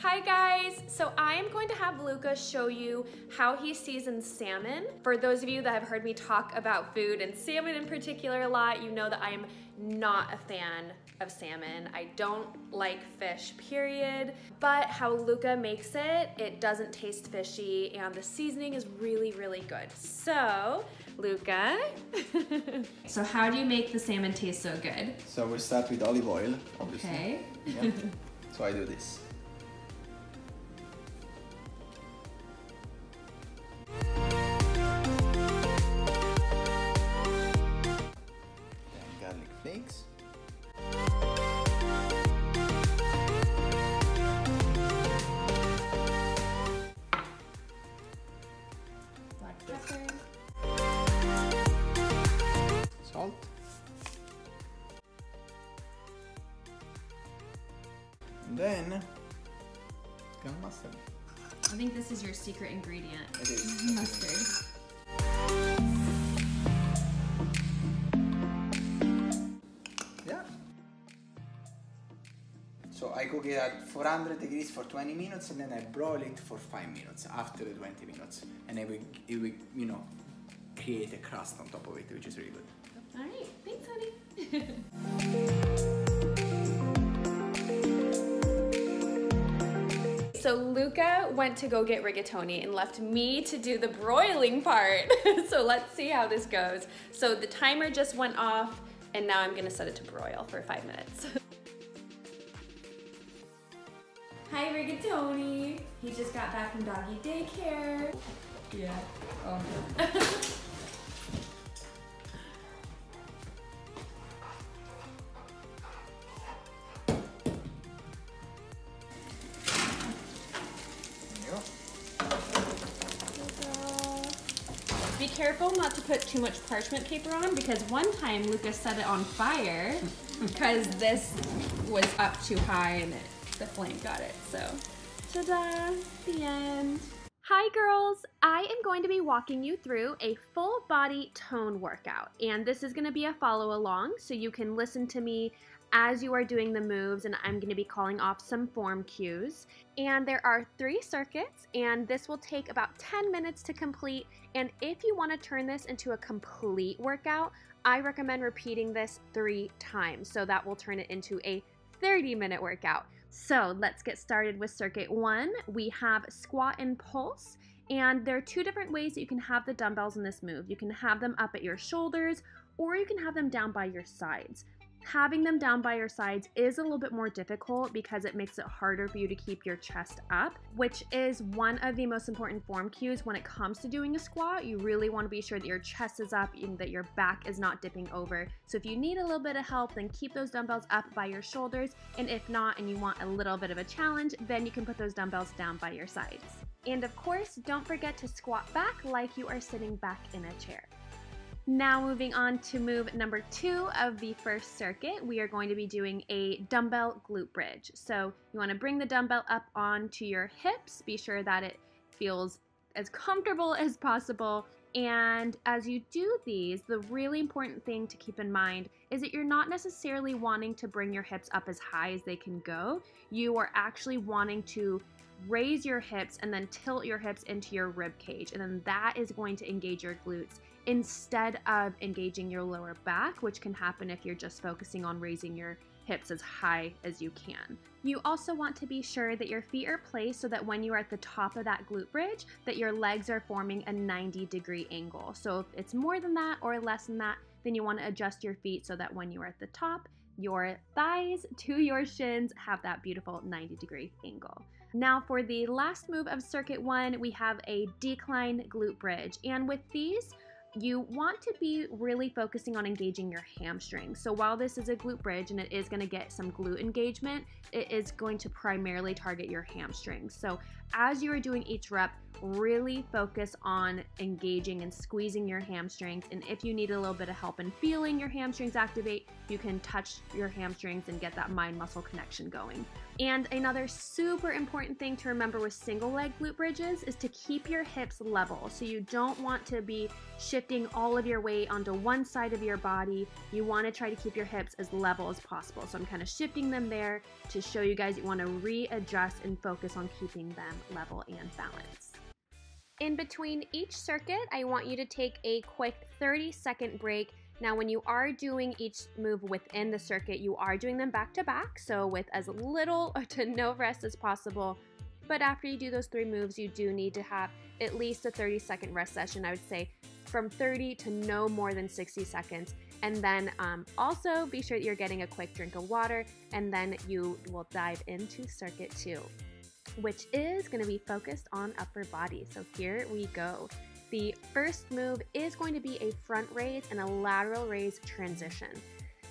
Hi guys! So I am going to have Luca show you how he seasons salmon. For those of you that have heard me talk about food and salmon in particular a lot, you know that I am not a fan of salmon. I don't like fish, period. But how Luca makes it, it doesn't taste fishy and the seasoning is really, really good. So, Luca. So how do you make the salmon taste so good? So we'll start with olive oil, obviously. Okay. Yeah. So I do this. Garlic flakes. Black pepper. Salt. And then gum mustard. I think this is your secret ingredient. It is. Mustard. Yeah. So I cook it at 400 degrees for 20 minutes and then I broil it for 5 minutes after the 20 minutes. And it will, you know, create a crust on top of it, which is really good. All right, thanks, honey. So Luca went to go get rigatoni and left me to do the broiling part. So let's see how this goes. So the timer just went off and now I'm gonna set it to broil for 5 minutes. Hi Rigatoni. He just got back from doggy daycare. Yeah. Oh no. Be careful not to put too much parchment paper on because one time Luca set it on fire because this was up too high and the flame got it. So, ta-da, the end. Hi girls, I am going to be walking you through a full body tone workout and this is going to be a follow along so you can listen to me as you are doing the moves, and I'm going to be calling off some form cues. And there are 3 circuits and this will take about 10 minutes to complete, and if you want to turn this into a complete workout, I recommend repeating this 3 times, so that will turn it into a 30-minute workout. So let's get started with circuit 1. We have squat and pulse, and there are 2 different ways that you can have the dumbbells in this move. You can have them up at your shoulders or you can have them down by your sides. Having them down by your sides is a little bit more difficult because it makes it harder for you to keep your chest up, which is one of the most important form cues when it comes to doing a squat. You really want to be sure that your chest is up and that your back is not dipping over. So if you need a little bit of help, then keep those dumbbells up by your shoulders, and if not and you want a little bit of a challenge, then you can put those dumbbells down by your sides. And of course, don't forget to squat back like you are sitting back in a chair. Now moving on to move number 2 of the first circuit, we are going to be doing a dumbbell glute bridge. So you want to bring the dumbbell up onto your hips, be sure that it feels as comfortable as possible. And as you do these, the really important thing to keep in mind is that you're not necessarily wanting to bring your hips up as high as they can go. You are actually wanting to raise your hips and then tilt your hips into your rib cage, and then that is going to engage your glutes instead of engaging your lower back, which can happen if you're just focusing on raising your hips as high as you can. You also want to be sure that your feet are placed so that when you are at the top of that glute bridge, that your legs are forming a 90-degree angle. So if it's more than that or less than that, then you want to adjust your feet so that when you are at the top, your thighs to your shins have that beautiful 90-degree angle. Now for the last move of circuit 1, we have a decline glute bridge, and with these, you want to be really focusing on engaging your hamstrings. So while this is a glute bridge and it is going to get some glute engagement, it is going to primarily target your hamstrings. So as you are doing each rep, really focus on engaging and squeezing your hamstrings, and if you need a little bit of help in feeling your hamstrings activate, you can touch your hamstrings and get that mind-muscle connection going. And another super important thing to remember with single leg glute bridges is to keep your hips level. So you don't want to be shifting shifting all of your weight onto one side of your body, you want to try to keep your hips as level as possible. So I'm kind of shifting them there to show you guys you want to readjust and focus on keeping them level and balanced. In between each circuit, I want you to take a quick 30-second break. Now, when you are doing each move within the circuit, you are doing them back to back, so with as little to no rest as possible. But after you do those 3 moves, you do need to have at least a 30-second rest session. I would say from 30 to no more than 60 seconds. And then also be sure that you're getting a quick drink of water, and then you will dive into circuit 2, which is going to be focused on upper body. So here we go. The first move is going to be a front raise and a lateral raise transition.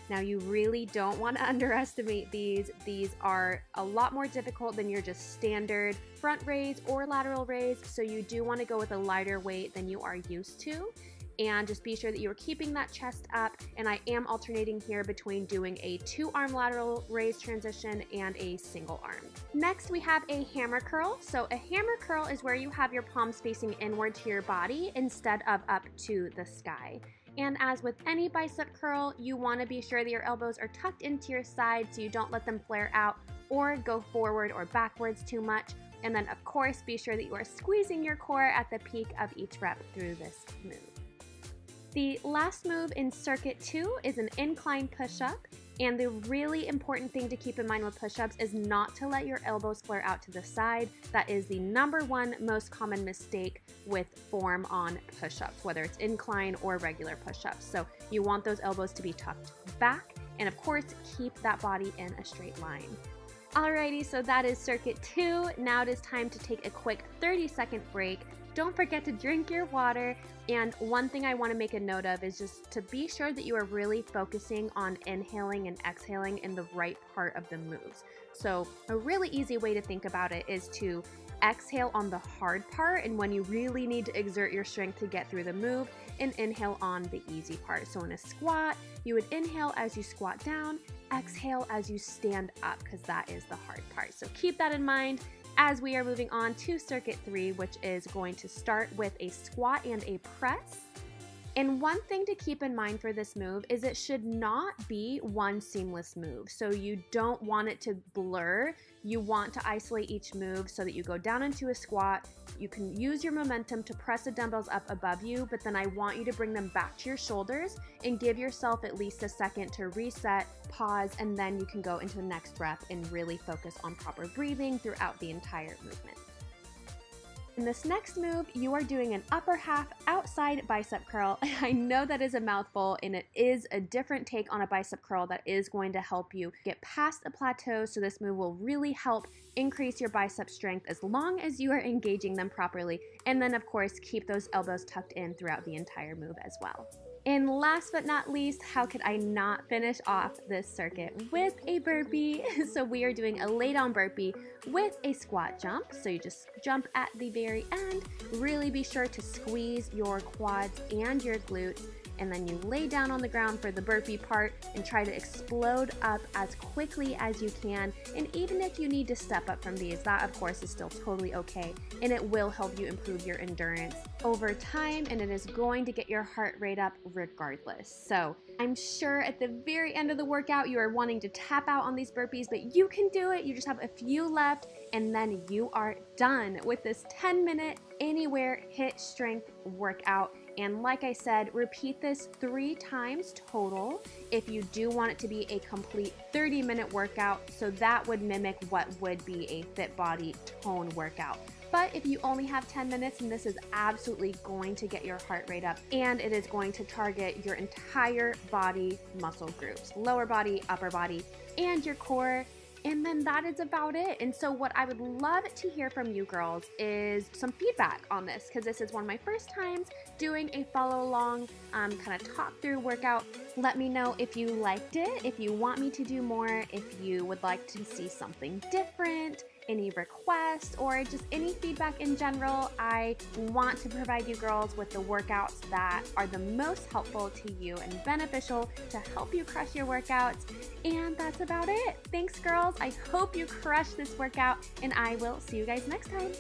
Now, you really don't want to underestimate these. These are a lot more difficult than your just standard front raise or lateral raise, so you do want to go with a lighter weight than you are used to. And just be sure that you're keeping that chest up. And I am alternating here between doing a 2-arm lateral raise transition and a single arm. Next, we have a hammer curl. So a hammer curl is where you have your palms facing inward to your body instead of up to the sky. And as with any bicep curl, you want to be sure that your elbows are tucked into your side so you don't let them flare out or go forward or backwards too much. And then, of course, be sure that you are squeezing your core at the peak of each rep through this move. The last move in circuit 2 is an incline push-up. And the really important thing to keep in mind with push-ups is not to let your elbows flare out to the side. That is the #1 most common mistake with form on push-ups, whether it's incline or regular push-ups. So you want those elbows to be tucked back, and of course, keep that body in a straight line. Alrighty, so that is circuit 2. Now it is time to take a quick 30-second break. Don't forget to drink your water. And one thing I want to make a note of is just to be sure that you are really focusing on inhaling and exhaling in the right part of the moves. So a really easy way to think about it is to exhale on the hard part and when you really need to exert your strength to get through the move, and inhale on the easy part. So in a squat, you would inhale as you squat down, exhale as you stand up, because that is the hard part. So keep that in mind as we are moving on to circuit 3, which is going to start with a squat and a press. And one thing to keep in mind for this move is it should not be one seamless move. So you don't want it to blur. You want to isolate each move so that you go down into a squat. You can use your momentum to press the dumbbells up above you, but then I want you to bring them back to your shoulders and give yourself at least a second to reset, pause, and then you can go into the next rep and really focus on proper breathing throughout the entire movement. In this next move, you are doing an upper half outside bicep curl. I know that is a mouthful, and it is a different take on a bicep curl that is going to help you get past the plateau, so this move will really help increase your bicep strength as long as you are engaging them properly. And then, of course, keep those elbows tucked in throughout the entire move as well. And last but not least, how could I not finish off this circuit with a burpee? So we are doing a lay down burpee with a squat jump. So you just jump at the very end. Really be sure to squeeze your quads and your glutes. And then you lay down on the ground for the burpee part and try to explode up as quickly as you can. And even if you need to step up from these, that of course is still totally okay. And it will help you improve your endurance over time, and it is going to get your heart rate up regardless. So I'm sure at the very end of the workout, you are wanting to tap out on these burpees, but you can do it. You just have a few left, and then you are done with this 10-minute anywhere HIIT strength workout. And like I said, repeat this 3 times total if you do want it to be a complete 30-minute workout. So that would mimic what would be a fit body tone workout. But if you only have 10 minutes, and this is absolutely going to get your heart rate up, and it is going to target your entire body muscle groups, lower body, upper body, and your core. And then that is about it. And so what I would love to hear from you girls is some feedback on this, because this is one of my first times doing a follow along kind of talk through workout. Let me know if you liked it, if you want me to do more, if you would like to see something different, any requests, or just any feedback in general. I want to provide you girls with the workouts that are the most helpful to you and beneficial to help you crush your workouts. And that's about it. Thanks girls. I hope you crush this workout, and I will see you guys next time.